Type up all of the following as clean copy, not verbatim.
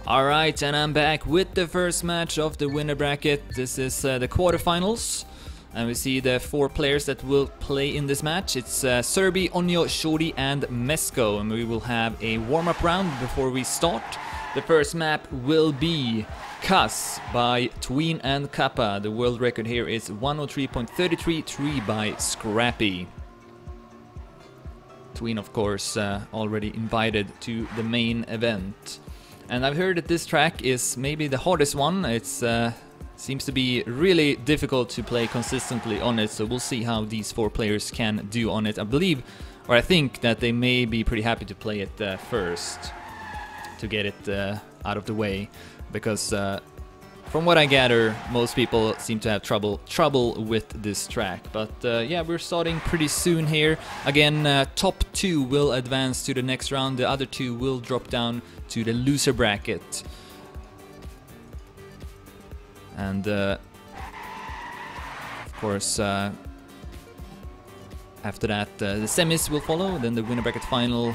Alright, and I'm back with the first match of the winner bracket. This is the quarterfinals. And we see the 4 players that will play in this match. It's Serbi, oNio, Shorty and Mesko. And we will have a warm-up round before we start. The first map will be Kas by Tween and Kappa. The world record here is 103.33, 3 by Scrappy. Tween, of course, already invited to the main event. And I've heard that this track is maybe the hardest one. It's seems to be really difficult to play consistently on it, so we'll see how these 4 players can do on it. I believe, or I think, that they may be pretty happy to play it first to get it out of the way, because from what I gather, most people seem to have trouble with this track. But yeah, we're starting pretty soon here. Again, top 2 will advance to the next round. The other 2 will drop down to the loser bracket. And of course, after that, the semis will follow, then the winner bracket final,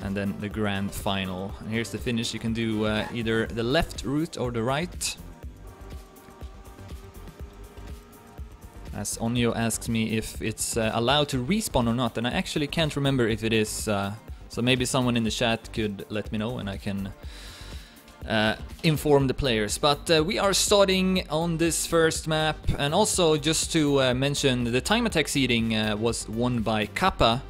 and then the grand final. And here's the finish. You can do either the left route or the right. As oNio asks me if it's allowed to respawn or not, and I actually can't remember if it is, so maybe someone in the chat could let me know and I can inform the players. But we are starting on this first map, and also just to mention, the time attack seeding was won by Kappa,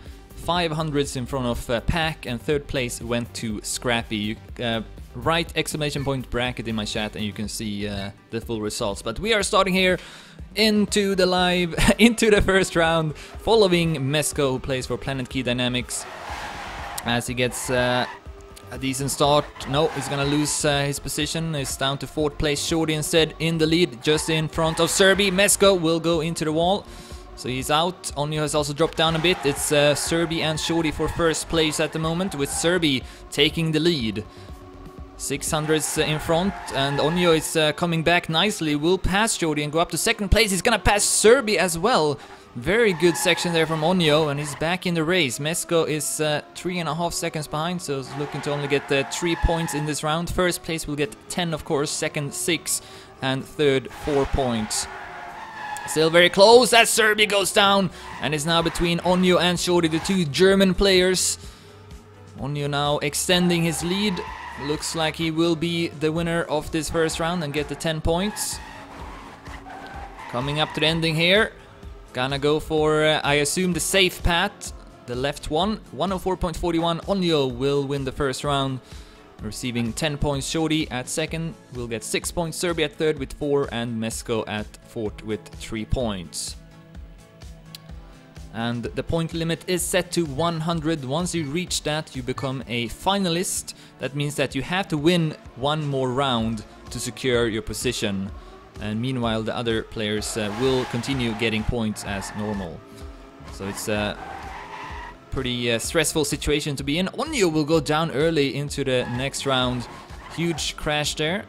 500s in front of Pack, and 3rd place went to Scrappy. Write exclamation point bracket in my chat and you can see the full results. But we are starting here into the live, into the first round, following Mesko, who plays for Planet Key Dynamics, as he gets a decent start. No, he's gonna lose his position. It's down to 4th place. Shorty instead in the lead, just in front of Serbi. Mesko will go into the wall, so he's out. oNio has also dropped down a bit. It's Serbi and Shorty for 1st place at the moment, with Serbi taking the lead. 600s in front, and oNio is coming back nicely. Will pass Shorty and go up to 2nd place. He's gonna pass Serbi as well. Very good section there from oNio, and he's back in the race. Mesko is 3.5 seconds behind, so he's looking to only get 3 points in this round. 1st place will get 10, of course, 2nd 6, and 3rd 4 points. Still very close as Serbi goes down, and is now between oNio and Shorty, the 2 German players. oNio now extending his lead. Looks like he will be the winner of this first round and get the 10 points. Coming up to the ending here. Gonna go for, I assume, the safe path, the left one. 104.41. oNio will win the first round, receiving 10 points. Shorty at 2nd will get 6 points. Serbi at 3rd with 4, and Mesko at 4th with 3 points. And the point limit is set to 100. Once you reach that, you become a finalist. That means that you have to win 1 more round to secure your position. And meanwhile, the other players will continue getting points as normal. So it's a pretty stressful situation to be in. oNio will go down early into the next round. Huge crash there.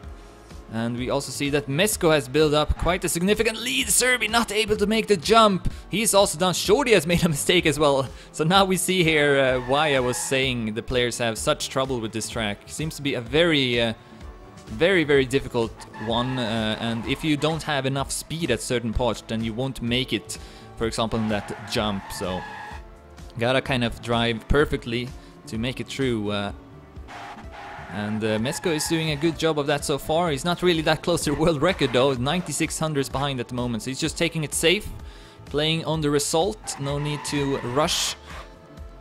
And we also see that Mesko has built up quite a significant lead. Serbi not able to make the jump. He's also done. Shorty has made a mistake as well. So now we see here why I was saying the players have such trouble with this track. Seems to be a very difficult one. And if you don't have enough speed at certain parts, then you won't make it, for example, in that jump. So gotta kind of drive perfectly to make it through. And Mesko is doing a good job of that so far. He's not really that close to the world record though. 9600s behind at the moment, so he's just taking it safe, playing on the result. No need to rush.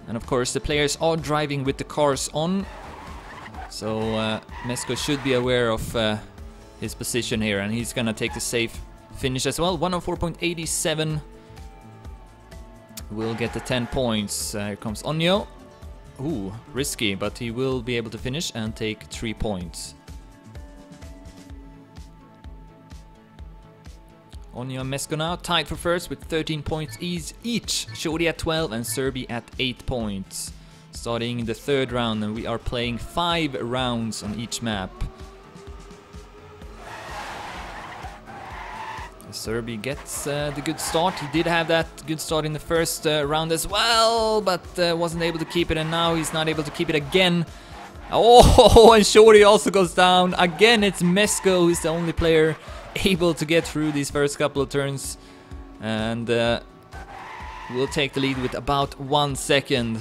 And of course the players are driving with the cars on, so Mesko should be aware of his position here, and he's gonna take the safe finish as well. 104.87 will get the 10 points. Here comes oNio. Ooh, risky, but he will be able to finish and take 3 points. oNio and Mesko now tied for 1st with 13 points each. Shorty at 12 and Serbi at 8 points. Starting in the 3rd round, and we are playing 5 rounds on each map. Serbi gets the good start. He did have that good start in the first round as well, but wasn't able to keep it, and now he's not able to keep it again. Oh, and Shorty also goes down. Again, it's Mesko who's the only player able to get through these first couple of turns. And we'll take the lead with about 1 second.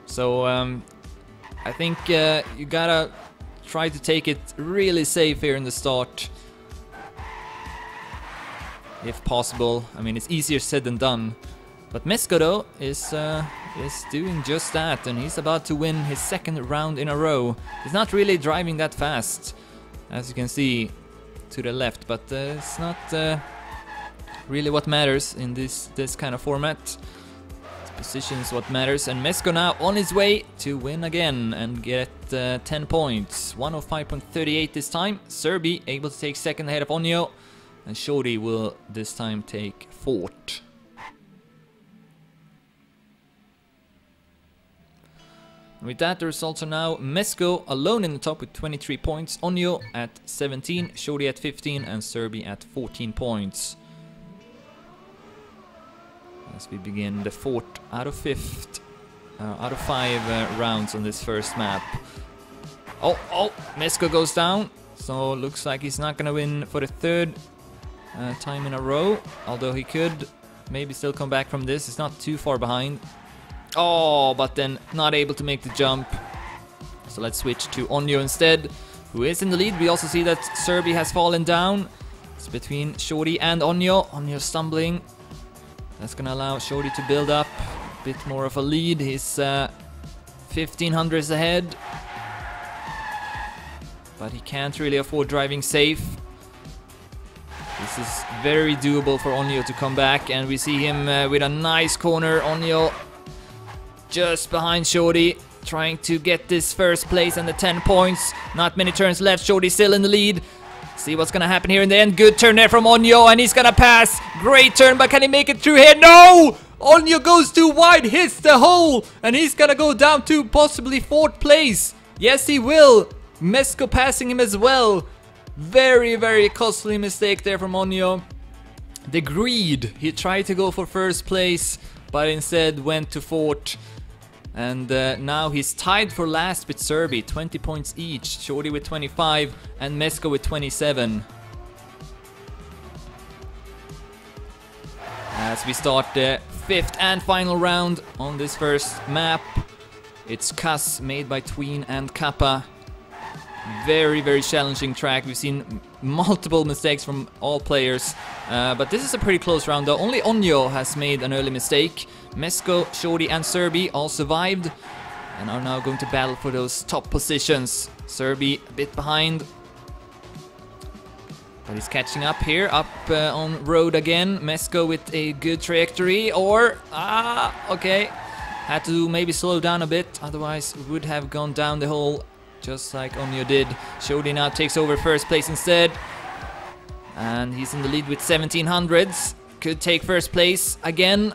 So I think you gotta try to take it really safe here in the start. If possible. I mean, it's easier said than done. But Mesko though is doing just that, and he's about to win his second round in a row. He's not really driving that fast, as you can see to the left, but it's not really what matters in this kind of format. Position is what matters, and Mesko now on his way to win again and get 10 points. 105.38 this time. Serbi able to take second ahead of oNio, and Shorty will this time take fourth. With that, the results are now Mesko alone in the top with 23 points, oNio at 17, Shorty at 15, and Serbi at 14 points. As we begin the fourth out of five rounds on this first map. Oh, Mesko goes down, so looks like he's not gonna win for the third time in a row, although he could maybe still come back from this. It's not too far behind. Oh, but then not able to make the jump. So let's switch to oNio instead, who is in the lead. We also see that Serbi has fallen down. It's between Shorty and oNio. oNio stumbling. That's gonna allow Shorty to build up a bit more of a lead. He's 1500s ahead. But he can't really afford driving safe. This is very doable for oNio to come back, and we see him with a nice corner. oNio just behind Shorty, trying to get this first place and the 10 points. Not many turns left, Shorty still in the lead. See what's gonna happen here in the end. Good turn there from oNio, and he's gonna pass. Great turn, but can he make it through here? No! oNio goes too wide, hits the hole, and he's gonna go down to possibly fourth place. Yes, he will. Mesko passing him as well. Very, very costly mistake there from oNio. The greed. He tried to go for first place, but instead went to fourth. And now he's tied for last with Serbi, 20 points each. Shorty with 25 and Mesko with 27. As we start the fifth and final round on this first map. It's Cuss, made by Tween and Kappa. Very, very challenging track. We've seen multiple mistakes from all players. But this is a pretty close round though. Only oNio has made an early mistake. Mesko, Shorty and Serbi all survived and are now going to battle for those top positions. Serbi a bit behind, but he's catching up here, up on road again. Mesko with a good trajectory, or okay, had to maybe slow down a bit, otherwise would have gone down the hole just like oNio did. Shorty now takes over first place instead, and he's in the lead with 1700s. Could take first place again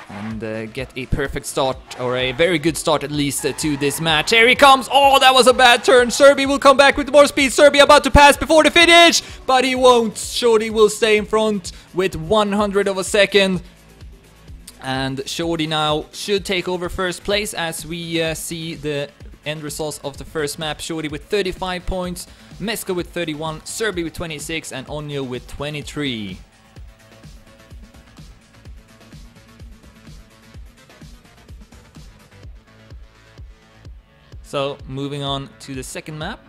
and get a perfect start, or a very good start at least, to this match. Here he comes. Oh, that was a bad turn. Serbi will come back with more speed. Serbi about to pass before the finish, but he won't. Shorty will stay in front with 100 of a second. And Shorty now should take over first place as we see the end results of the first map. Shorty with 35 points, Mesko with 31, Serbi with 26, and oNio with 23. So, moving on to the second map.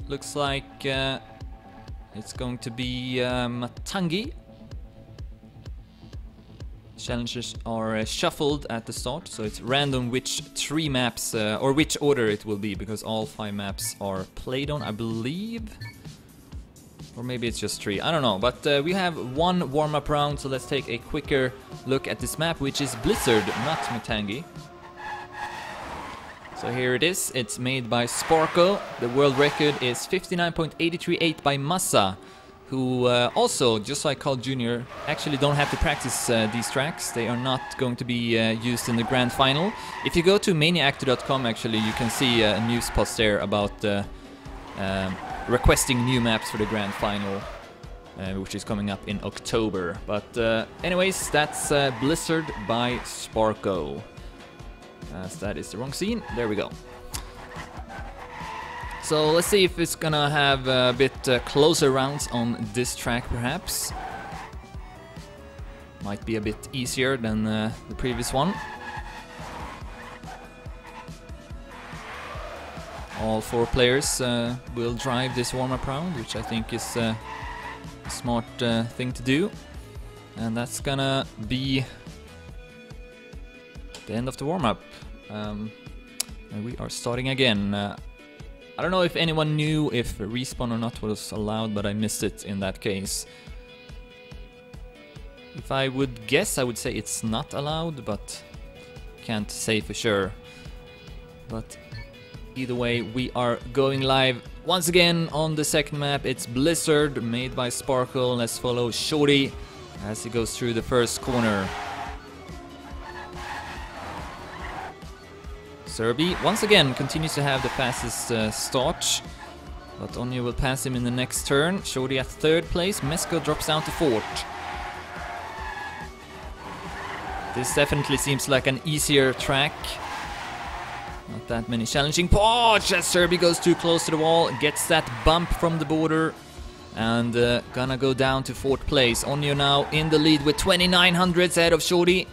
Looks like it's going to be Matangi. Challenges are shuffled at the start, so it's random which 3 maps, or which order it will be, because all 5 maps are played on, I believe. Or maybe it's just 3, I don't know. But we have 1 warm-up round, so let's take a quicker look at this map, which is Blizzard, not Matangi. So here it is, it's made by Sparko. The world record is 59.838 by Massa, who also, just like Carl Jr., actually don't have to practice these tracks. They are not going to be used in the grand final. If you go to maniactor.com, actually, you can see a news post there about requesting new maps for the grand final. which is coming up in October. But anyways, that's Blizzard by Sparko. As that is the wrong scene. There we go. So let's see if it's gonna have a bit closer rounds on this track, perhaps. Might be a bit easier than the previous one. All 4 players will drive this warm-up round, which I think is a smart thing to do. And that's gonna be the end of the warm-up. And we are starting again. I don't know if anyone knew if respawn or not was allowed, but I missed it in that case. If I would guess, I would say it's not allowed, but can't say for sure. But either way, we are going live once again on the second map. It's Blizzard, made by Sparkle. Let's follow Shorty as he goes through the first corner. Serbi once again continues to have the fastest start, but oNio will pass him in the next turn. Shorty at 3rd place, Mesko drops down to 4th. This definitely seems like an easier track. Not that many challenging parts as Serbi goes too close to the wall, gets that bump from the border, and gonna go down to 4th place. oNio now in the lead with 2900s ahead of Shorty.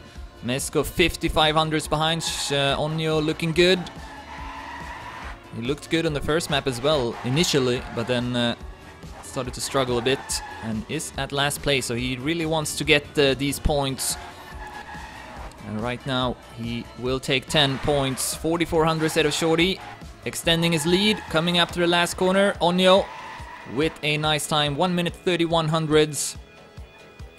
Mesko 5500s behind. oNio looking good. He looked good on the first map as well initially, but then started to struggle a bit and is at last place. So he really wants to get these points. And right now he will take 10 points. 4400 ahead of Shorty, extending his lead, coming up to the last corner. oNio with a nice time, 1 minute 31 hundreds.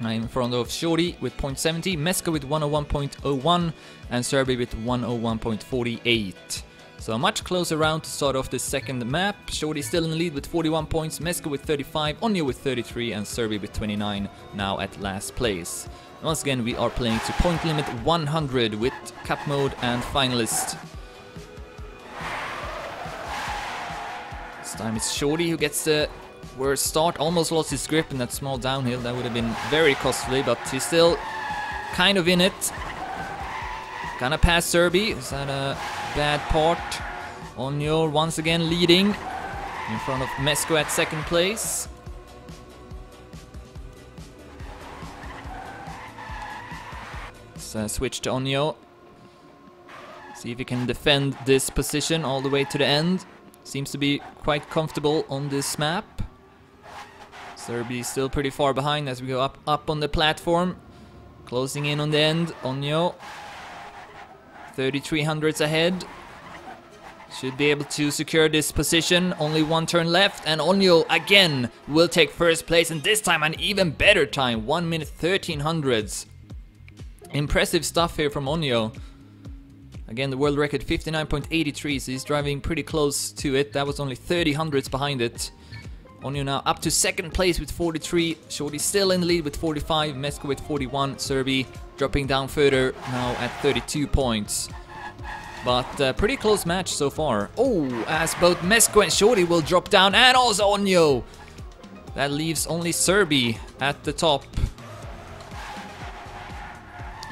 In front of Shorty with 0.70, Mesko with 101.01, and Serbi with 101.48. So a much closer round to start off the second map. Shorty still in the lead with 41 points, Mesko with 35, oNio with 33, and Serbi with 29, now at last place. Once again, we are playing to point limit 100 with cup mode and finalist. This time it's Shorty who gets the worst start. Almost lost his grip in that small downhill. That would have been very costly, but he's still kind of in it. Gonna pass Serbi. Is that a bad part? oNio once again leading in front of Mesko at 2nd place. Let's switch to oNio. See if he can defend this position all the way to the end. Seems to be quite comfortable on this map. Serbi still pretty far behind as we go up on the platform. Closing in on the end. oNio 3300s ahead. Should be able to secure this position. Only 1 turn left, and oNio again will take 1st place, and this time an even better time, 1 minute 1300s. Impressive stuff here from oNio. Again, the world record 59.83, so he's driving pretty close to it. That was only 30 hundredths behind it. oNio now up to 2nd place with 43. Shorty still in the lead with 45. Mesko with 41. Serbi dropping down further now at 32 points. But pretty close match so far. Oh, as both Mesko and Shorty will drop down, and also oNio. That leaves only Serbi at the top.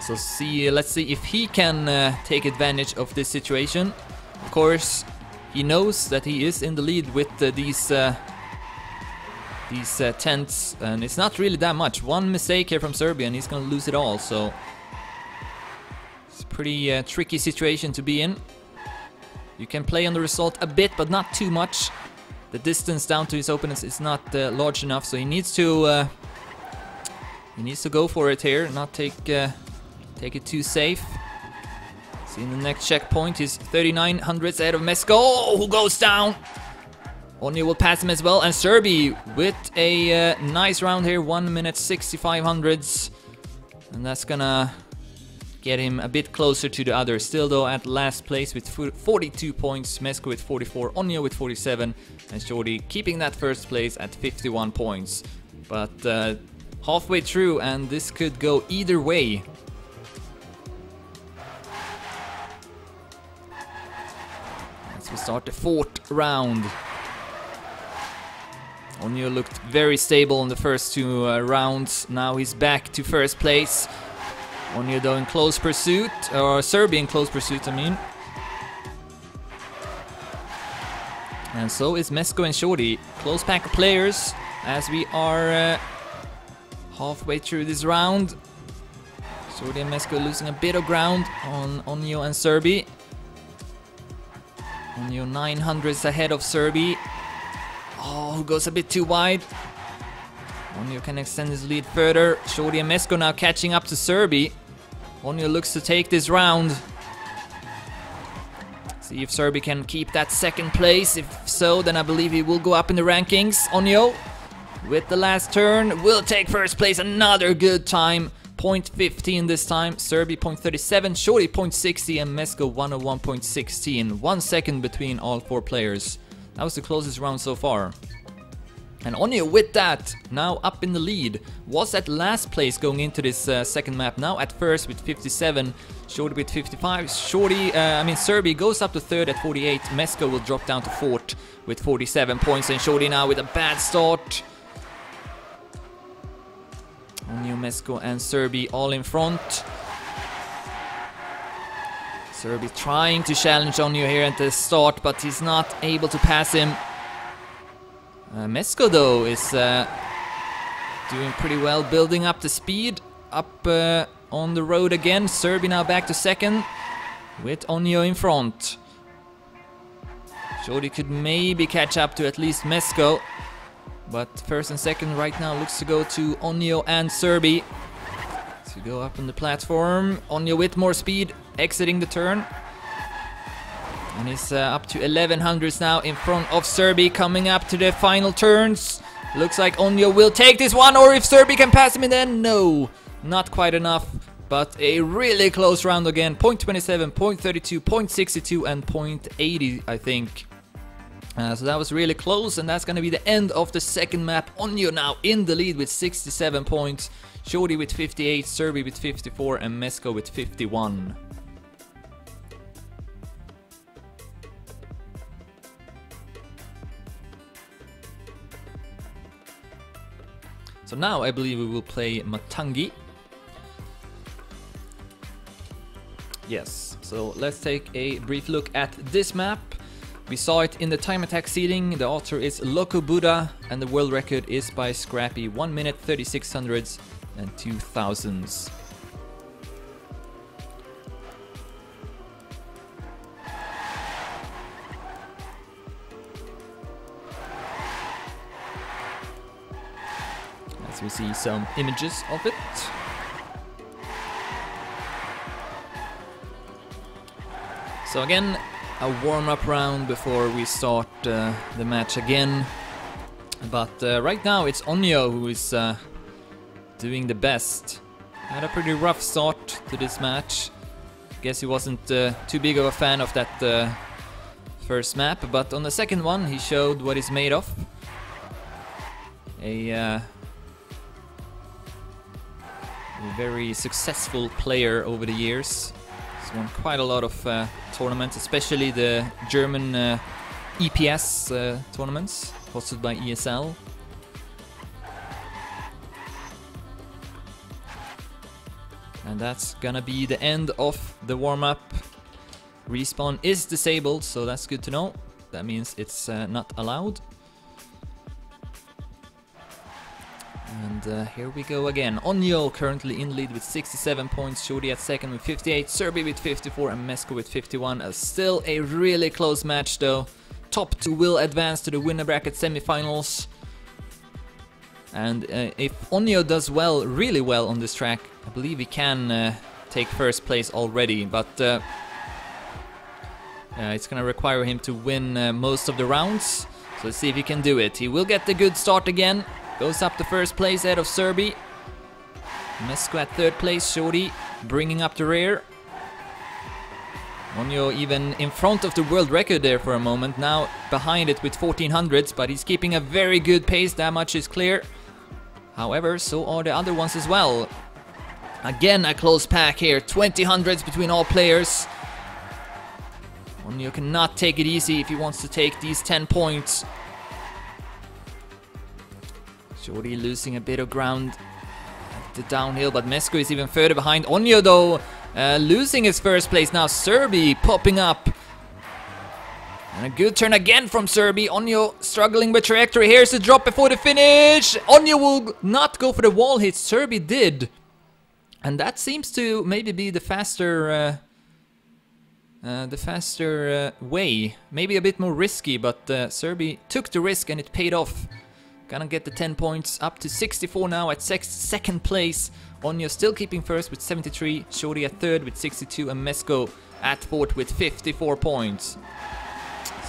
So let's see if he can take advantage of this situation. Of course, he knows that he is in the lead with these tenths, and it's not really that much. 1 mistake here from Serbi and he's gonna lose it all. So it's a pretty tricky situation to be in. You can play on the result a bit, but not too much. The distance down to his opponents is not large enough, so he needs to go for it here, not take it too safe. See, in the next checkpoint, he's 39 hundredths ahead of Mesko, who goes down. oNio will pass him as well, and Serbi with a nice round here, 1 minute 65 hundredths. And that's gonna get him a bit closer to the others. Still though at last place with 42 points, Mesko with 44, oNio with 47, and Shorty keeping that 1st place at 51 points. But halfway through, and this could go either way. We start the 4th round. oNio looked very stable in the first two rounds. Now he's back to first place. oNio though in close pursuit, or Serbi in close pursuit, I mean. And so is Mesko and Shorty. Close pack of players as we are halfway through this round. Shorty and Mesko losing a bit of ground on oNio and Serbi. oNio 900s ahead of Serbi. Oh, who goes a bit too wide. oNio can extend his lead further. Shorty and Mesko now catching up to Serbi. oNio looks to take this round. See if Serbi can keep that second place. If so, then I believe he will go up in the rankings. oNio, with the last turn, will take first place. Another good time. 0.15 this time. Serbi 0.37, Shorty 0.60, and Mesko 101.16. 1 second between all four players. That was the closest round so far. And oNio with that, now up in the lead, was at last place going into this second map, now at first with 57, Shorty with 55, Serbi goes up to third at 48, Mesko will drop down to fourth with 47 points, and Shorty now with a bad start. oNio, Mesko and Serbi all in front. Serbi trying to challenge oNio here at the start, but he's not able to pass him. Mesko though is doing pretty well, building up the speed, up on the road again. Serbi now back to second, with oNio in front. Shorty could maybe catch up to at least Mesko, but first and second right now looks to go to oNio and Serbi. To go up on the platform, oNio with more speed, exiting the turn. And he's up to 1100s now in front of Serbi, coming up to the final turns. Looks like oNio will take this one, or if Serbi can pass him in then, no, not quite enough. But a really close round again, 0.27, 0.32, 0.62 and 0.80 I think. So that was really close, and that's going to be the end of the second map. oNio now in the lead with 67 points, Shorty with 58, Serbi with 54 and Mesko with 51. So now I believe we will play Matangi. Yes, so let's take a brief look at this map. We saw it in the time attack seeding. The author is Loco Buddha and the world record is by Scrappy, 1 minute 36 hundredths and 2000s. We see some images of it. So again, a warm-up round before we start the match again. But right now it's oNio who is doing the best. Had a pretty rough start to this match. Guess he wasn't too big of a fan of that first map, but on the second one he showed what he's made of. A very successful player over the years. He's won quite a lot of tournaments, especially the German EPS tournaments hosted by ESL. And that's gonna be the end of the warm-up. Respawn is disabled, so that's good to know. That means it's not allowed. And here we go again. oNio currently in lead with 67 points, Shorty at second with 58, Serbi with 54 and Mesko with 51. Still a really close match though. Top two will advance to the winner bracket semifinals. And if oNio does well, really well on this track, I believe he can take first place already. But it's gonna require him to win most of the rounds. So let's see if he can do it. He will get the good start again. Goes up to first place ahead of Serbi. Mesko at third place, Shorty bringing up the rear. oNio even in front of the world record there for a moment, now behind it with 1400s, but he's keeping a very good pace, that much is clear. However, so are the other ones as well. Again a close pack here, 2000s between all players. oNio cannot take it easy if he wants to take these 10 points. Shorty losing a bit of ground at the downhill, but Mesko is even further behind. oNio though, losing his first place now. Serbi popping up. And a good turn again from Serbi. oNio struggling with trajectory. Here's the drop before the finish. oNio will not go for the wall hit. Serbi did. And that seems to maybe be the faster way. Maybe a bit more risky, but Serbi took the risk and it paid off. Gonna get the 10 points, up to 64 now at second place. oNio still keeping first with 73. Shorty at third with 62. And Mesko at fourth with 54 points.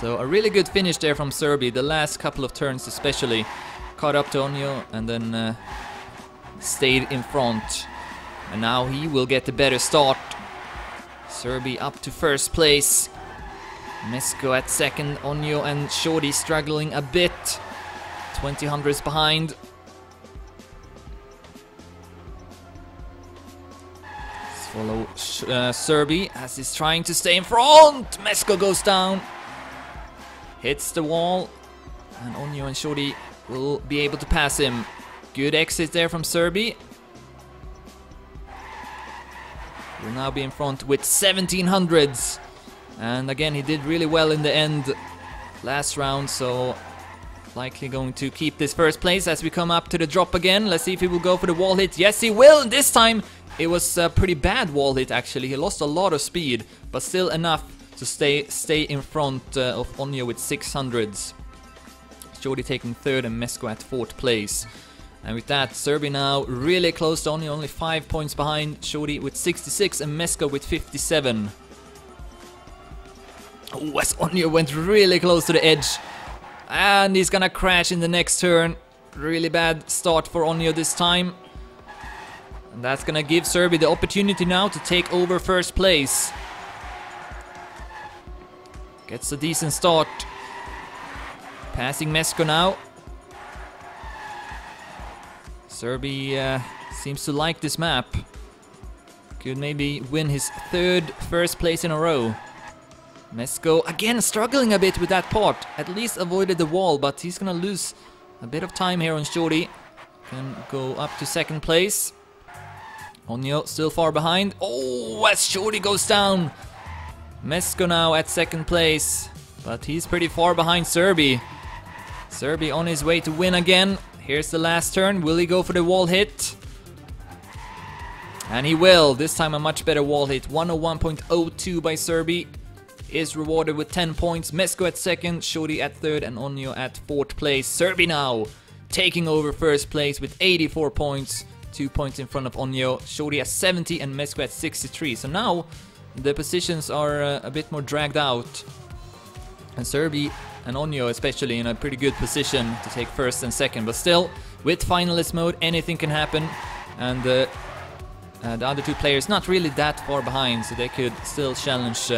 So a really good finish there from Serbi. The last couple of turns especially. Caught up to oNio and then stayed in front. And now he will get the better start. Serbi up to first place. Mesko at second. oNio and Shorty struggling a bit. 20 hundredths behind. Let's follow Serbi as he's trying to stay in front. Mesko goes down. Hits the wall. And oNio and Shorty will be able to pass him. Good exit there from Serbi. Will now be in front with 1700s. And again, he did really well in the end last round, so likely going to keep this first place as we come up to the drop again. Let's see if he will go for the wall hit. Yes, he will. And this time it was a pretty bad wall hit actually. He lost a lot of speed, but still enough to stay in front of oNio with 600s. Shorty taking third and Mesko at fourth place. And with that, Serbi now really close to oNio, only 5 points behind. Shorty with 66 and Mesko with 57. Oh, as oNio went really close to the edge. And he's gonna crash in the next turn. Really bad start for oNio this time. And that's gonna give Serbi the opportunity now to take over first place. Gets a decent start. Passing Mesko now. Serbi seems to like this map. Could maybe win his third first place in a row. Mesko again struggling a bit with that part. At least avoided the wall, but he's gonna lose a bit of time here on Shorty. Can go up to second place. oNio still far behind. Oh, as Shorty goes down. Mesko now at second place, but he's pretty far behind Serbi. Serbi on his way to win again. Here's the last turn. Will he go for the wall hit? And he will. This time a much better wall hit. 101.02 by Serbi. Is rewarded with 10 points. Mesko at second, Shorty at third, and oNio at fourth place. Serbi now taking over first place with 84 points. 2 points in front of oNio. Shorty at 70 and Mesko at 63. So now the positions are a bit more dragged out. And Serbi and oNio especially in a pretty good position to take first and second. But still, with finalist mode, anything can happen. And the other two players not really that far behind, so they could still challenge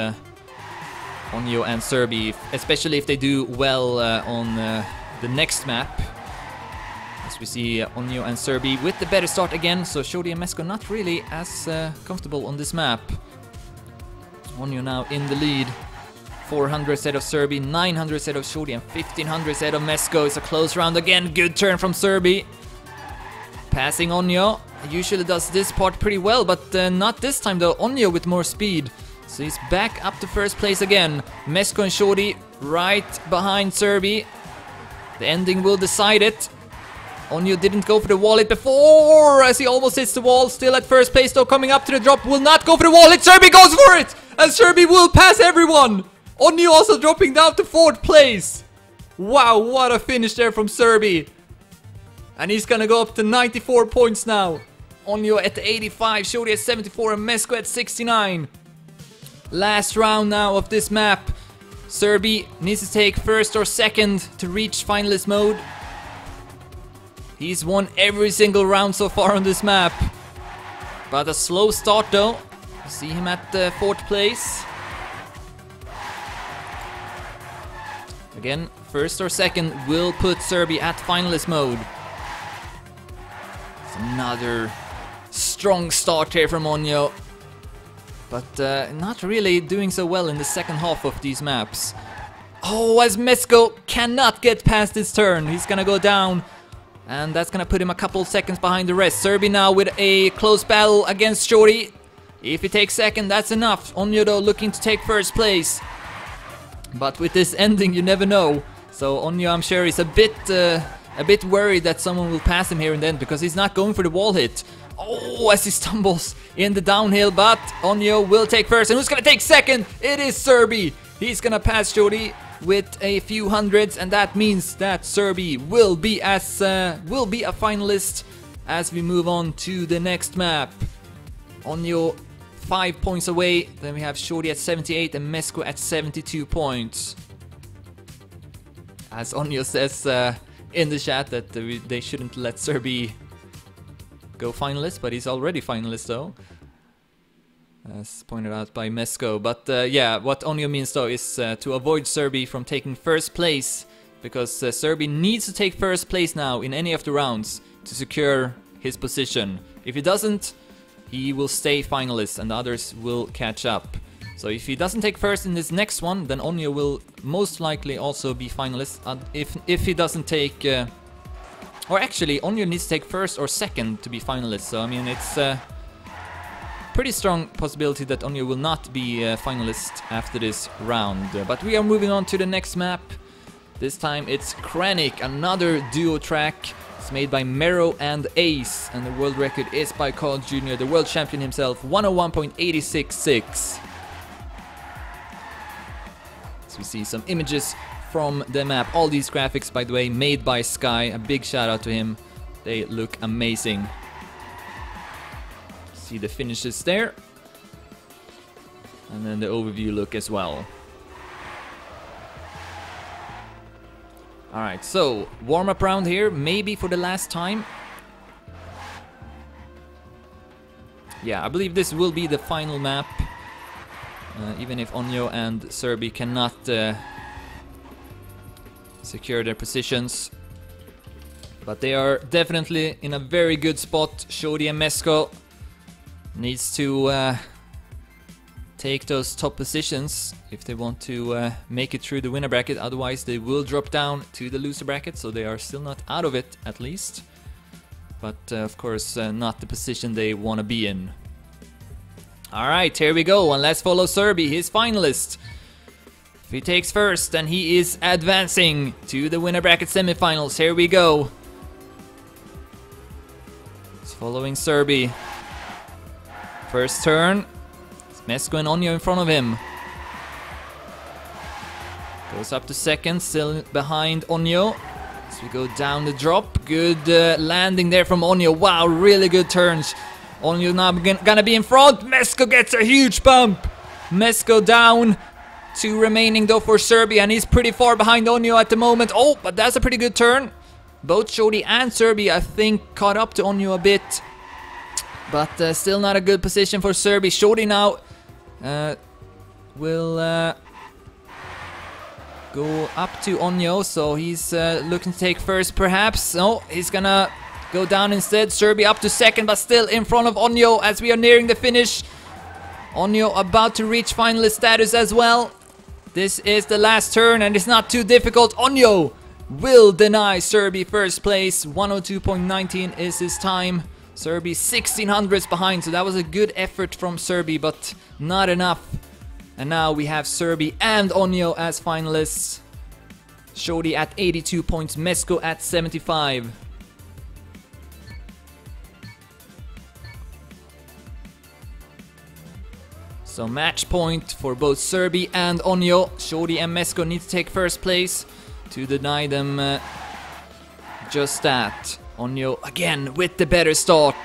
oNio and Serbi, especially if they do well on the next map. As we see oNio and Serbi with the better start again, so Shorty and Mesko not really as comfortable on this map. oNio now in the lead. 400 set of Serbi, 900 set of Shorty, and 1500 set of Mesko. It's a close round again. Good turn from Serbi. Passing oNio. Usually does this part pretty well, but not this time though. oNio with more speed. So he's back up to first place again. Mesko and Shorty right behind Serbi. The ending will decide it. oNio didn't go for the wall hit before, as he almost hits the wall. Still at first place though, coming up to the drop. Will not go for the wall hit. Serbi goes for it! And Serbi will pass everyone! oNio also dropping down to fourth place. Wow, what a finish there from Serbi. And he's gonna go up to 94 points now. oNio at 85, Shorty at 74, and Mesko at 69. Last round now of this map. Serbi needs to take first or second to reach finalist mode. He's won every single round so far on this map. But a slow start though. See him at fourth place. Again, first or second will put Serbi at finalist mode. It's another strong start here from oNio. But not really doing so well in the second half of these maps. Oh, as Mesko cannot get past this turn. He's gonna go down And that's gonna put him a couple seconds behind the rest. Serbi now with a close battle against Shorty. If he takes second, that's enough. oNio though looking to take first place. But with this ending, you never know. So oNio, I'm sure, is a bit worried that someone will pass him here and then, because he's not going for the wall hit. Oh, as he stumbles in the downhill, but oNio will take first. And who's gonna take second? It is Serbi. He's gonna pass Shorty with a few hundreds, and that means that Serbi will be a finalist as we move on to the next map. oNio 5 points away. Then we have Shorty at 78 and Mesko at 72 points. As oNio says in the chat that they shouldn't let Serbi go finalist, but he's already finalist though, as pointed out by Mesko. But yeah, what oNio means though is to avoid Serbi from taking first place, because Serbi needs to take first place now in any of the rounds to secure his position. If he doesn't, he will stay finalist and the others will catch up. So if he doesn't take first in this next one, then oNio will most likely also be finalist. If he doesn't take... or actually, oNio needs to take first or second to be finalist. So I mean, it's a pretty strong possibility that oNio will not be finalist after this round. But we are moving on to the next map. This time it's Kranich, another duo track. It's made by Mero and Ace, and the world record is by Carl Jr., the world champion himself, 101.866. So we see some images from the map. All these graphics, by the way, made by Sky. A big shout out to him. They look amazing. See the finishes there. And then the overview look as well. Alright, so warm-up round here, maybe for the last time. Yeah, I believe this will be the final map. Even if oNio and Serbi cannot secure their positions. But they are definitely in a very good spot. Shorty and Mesko needs to take those top positions if they want to make it through the winner bracket. Otherwise they will drop down to the loser bracket, so they are still not out of it at least. But of course not the position they want to be in. Alright, here we go, and let's follow Serbi, his finalist. If he takes first, then he is advancing to the winner bracket semifinals. Here we go. He's following Serbi. First turn. Mesko and oNio in front of him. Goes up to second, still behind oNio. As we go down the drop. Good landing there from oNio. Wow, really good turns. oNio now gonna be in front. Mesko gets a huge bump. Mesko down. 2 remaining though for Serbi, and he's pretty far behind oNio at the moment. Oh, but that's a pretty good turn. Both Shorty and Serbi, I think, caught up to oNio a bit. But still not a good position for Serbi. Shorty now will go up to oNio, so he's looking to take first perhaps. No, he's gonna go down instead. Serbi up to second, but still in front of oNio as we are nearing the finish. oNio about to reach finalist status as well. This is the last turn and it's not too difficult. oNio will deny Serbi first place. 102.19 is his time. Serbi 1600s behind, so that was a good effort from Serbi, but not enough. And now we have Serbi and oNio as finalists. Shorty at 82 points, Mesko at 75. So match point for both Serbi and oNio. Shorty and Mesko need to take first place to deny them just that. oNio again with the better start.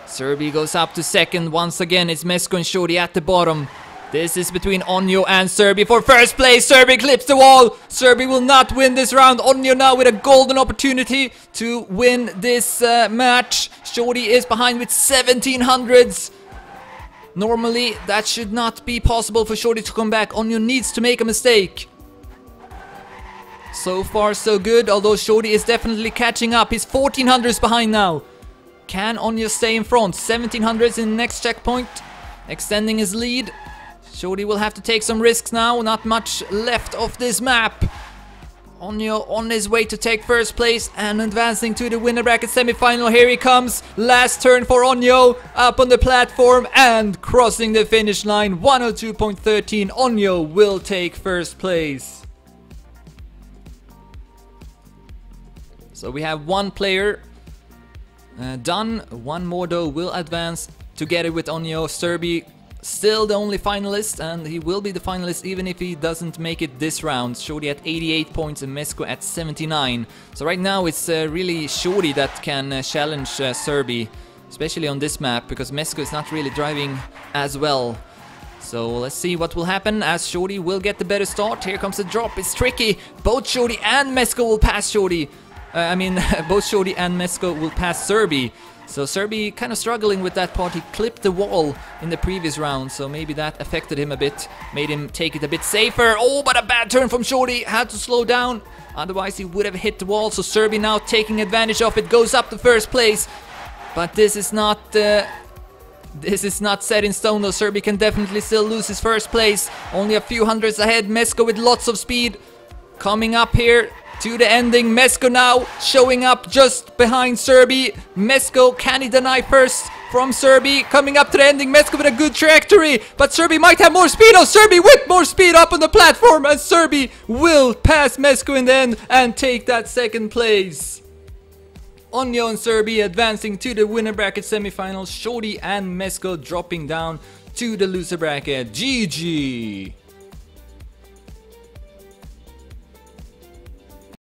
Serbi goes up to second. Once again, it's Mesko and Shorty at the bottom. This is between oNio and Serbi for first place. Serbi clips the wall. Serbi will not win this round. oNio now with a golden opportunity to win this match. Shorty is behind with 1700s. Normally, that should not be possible for Shorty to come back. oNio needs to make a mistake. So far, so good, although Shorty is definitely catching up. He's 1400s behind now. Can oNio stay in front? 1700s in the next checkpoint, extending his lead. Shorty will have to take some risks now. Not much left of this map. oNio on his way to take first place and advancing to the winner bracket semi-final. Here he comes. Last turn for oNio. Up on the platform and crossing the finish line. 102.13. oNio will take first place. So we have one player done. One more though will advance together with oNio. Serbi still the only finalist, and he will be the finalist even if he doesn't make it this round. Shorty at 88 points and Mesko at 79. So right now it's really Shorty that can challenge Serbi, especially on this map, because Mesko is not really driving as well. So let's see what will happen as Shorty will get the better start. Here comes the drop. It's tricky. Both Shorty and Mesko will pass Shorty. Both Shorty and Mesko will pass Serbi. So Serbi kind of struggling with that part. He clipped the wall in the previous round, so maybe that affected him a bit, made him take it a bit safer. Oh, but a bad turn from Shorty. Had to slow down, otherwise he would have hit the wall. So Serbi now taking advantage of it, goes up to first place. But this is not set in stone though. Serbi can definitely still lose his first place. Only a few hundreds ahead. Mesko with lots of speed coming up here to the ending. Mesko now showing up just behind Serbi. Mesko, can he deny first from Serbi? Coming up to the ending. Mesko with a good trajectory, but Serbi might have more speed. Oh, Serbi with more speed up on the platform, and Serbi will pass Mesko in the end and take that second place. oNio and Serbi advancing to the winner bracket semifinals. Shorty and Mesko dropping down to the loser bracket. GG.